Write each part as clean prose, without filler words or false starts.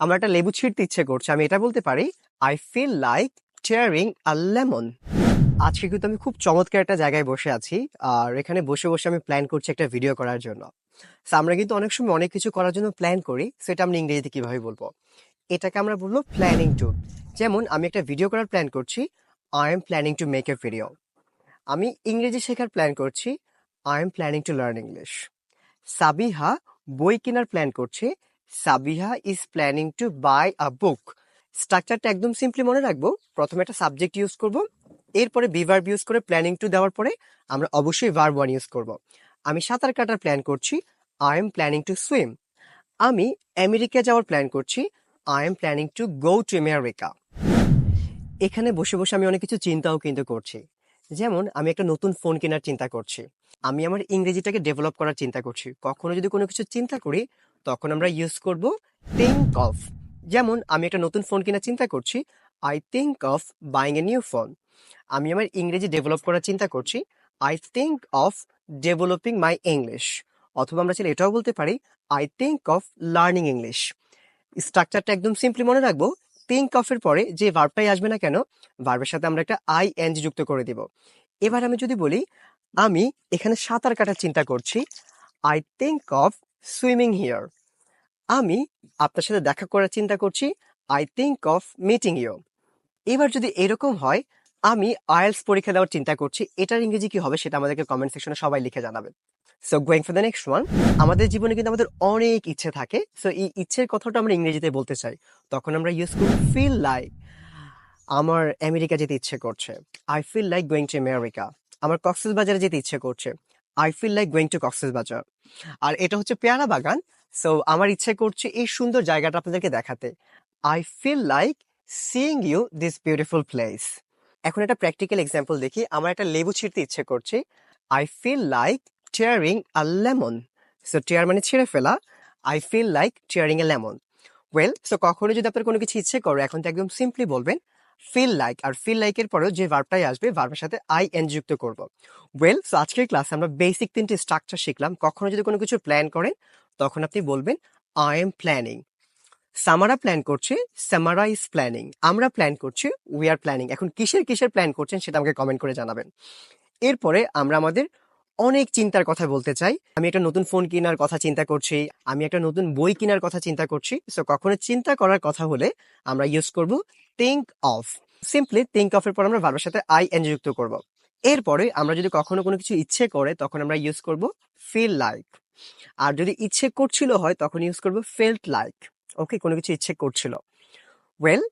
আমার একটা লেবু ছিঁড়তে ইচ্ছে করছে, আমি এটা বলতে পারি I feel like tearing a lemon. আজকে কিন্তু আমি খুব চমৎকার একটা জায়গায় বসে আছি, আর এখানে বসে বসে আমি প্ল্যান করছি একটা ভিডিও করার জন্য। So, আমরা কিন্তু অনেক সময় অনেক কিছু করার জন্য প্ল্যান করি, সেটা আমরা ইংরেজিতে কিভাবে বলবো? এটাকে আমরা বলবো প্ল্যানিং টু। যেমন আমি একটা ভিডিও করার প্ল্যান করছি, I am planning to make a video. আমি ইংরেজি শেখার প্ল্যান করছি, I am planning to learn English. Sabiha বই কেনার প্ল্যান করছে, Sabiha is planning to buy a book. স্ট্রাকচারটা একদম সিম্পলি মনে রাখবো, প্রথমে একটা সাবজেক্ট ইউজ করব, এরপরে বি ভার্ব ইউজ করে প্ল্যানিং টু দেওয়ার পরে আমরা অবশ্যই ভার্ব ওয়ান ইউজ করব। আমি সাঁতার কাটার প্ল্যান করছি, I am planning to swim. আমি আমেরিকা যাওয়ার প্ল্যান করছি, I am planning to go to America. এখানে বসে বসে আমি অনেক কিছু চিন্তাও কিন্তু করছি। যেমন আমি একটা নতুন ফোন কেনার চিন্তা করছি, আমি আমার ইংরেজিটাকে ডেভেলপ করার চিন্তা করছি। কখনো যদি কোনো কিছু চিন্তা করি, তখন আমরা ইউজ করব থিঙ্ক অফ। যেমন আমি একটা নতুন ফোন কেনার চিন্তা করছি, I think of buying a new phone. আমি আমার ইংরেজি ডেভেলপ করার চিন্তা করছি, I think of developing my English. অথবা আমরা চাইলে এটাও বলতে পারি, I think of learning English. স্ট্রাকচারটা একদম সিম্পলি মনে রাখবো, থিঙ্ক অফ এর পরে যে ভার্বটাই আসবে না কেন, ভার্বের সাথে আমরা একটা আই এন জি যুক্ত করে দিব। এবার আমি যদি বলি, আমি এখানে সাঁতার কাটার চিন্তা করছি, I think of swimming here. আমি আপনার সাথে দেখা করার চিন্তা করছি, I think of meeting you. এবার যদি এরকম হয়, আমি আইএলটিএস পরীক্ষা দেওয়ার চিন্তা করছি, এটার ইংরেজি কি হবে সেটা আমাদেরকে কমেন্ট সেকশনে সবাই লিখে জানাবেন। So going for the next one. আমাদের জীবনে কিন্তু আমাদের অনেক ইচ্ছে থাকে, সো এই ইচ্ছের কথাটা আমরা ইংরেজিতে বলতে চাই, তখন আমরা ইউজ করি ফিল লাইক। আমার আমেরিকা যেতে ইচ্ছে করছে, I feel like going to America. আমার কক্সবাজারে যেতে ইচ্ছে করছে, I feel like going to Cox's Bazar. আর এটা হচ্ছে পেয়ারা বাগান, সো আমার ইচ্ছে করছে এই সুন্দর জায়গাটা আপনাদেরকে দেখাতে, I feel like seeing you this beautiful place. এখন একটা প্র্যাকটিক্যাল এক্সাম্পল দেখি। আমার একটা লেবু ছিঁড়তে ইচ্ছে করছে, I feel like tearing a lemon. So tear মানে ছিঁড়ে ফেলা, I feel like tearing a lemon. Well, so কখনো যদি আপনার কোনো কিছু ইচ্ছে করো, এখন তো একদম সিম্পলি বলবেন ফিল লাইক, আর ফিল লাইক এর পরেও যে ভার্বটাই আসবে ভার্বের সাথে আই এন যুক্ত করব। ওয়েল, সো আজকের ক্লাসে আমরা বেসিক তিনটি স্ট্রাকচার শিখলাম। কখনো যদি কোনো কিছু প্ল্যান করেন, তখন আপনি বলবেন আই এম প্ল্যানিং। সামারা প্ল্যান করছে, সামারা ইজ প্ল্যানিং। আমরা প্ল্যান করছি, উই আর প্ল্যানিং। এখন কিসের কিসের প্ল্যান করছেন সেটা আমাকে কমেন্ট করে জানাবেন। এরপরে আমরা আমাদের অনেক চিন্তার কথা বলতে চাই। আমি একটা নতুন ফোন কেনার কথা চিন্তা করছি, আমি একটা নতুন বই কেনার কথা চিন্তা করছি। সো কখনো চিন্তা করার কথা হলে আমরা ইউজ করব think of. Simply think of এর পর আমরা ভার্বের সাথে আই এন যুক্ত করব। এরপরে আমরা যদি কখনো কোনো কিছু ইচ্ছে করে, তখন আমরা ইউজ করব ফিল লাইক। আর যদি ইচ্ছে করছিল হয়, তখন ইউজ করব ফেল্ট লাইক। ওকে, কোনো কিছু ইচ্ছে করছিল। ওয়েল,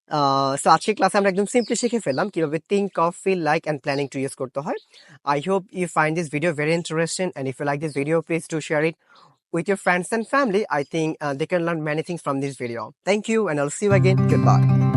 সো আজকের ক্লাসে আমরা একদম সিম্পলি শিখে ফেললাম কিভাবে think of, feel like and planning to use করতে হয়। I hope you find this video very interesting, and if you like this video, please do share it with your friends and family. I think they can learn many things from this video. Thank you, and I'll see you again. Goodbye.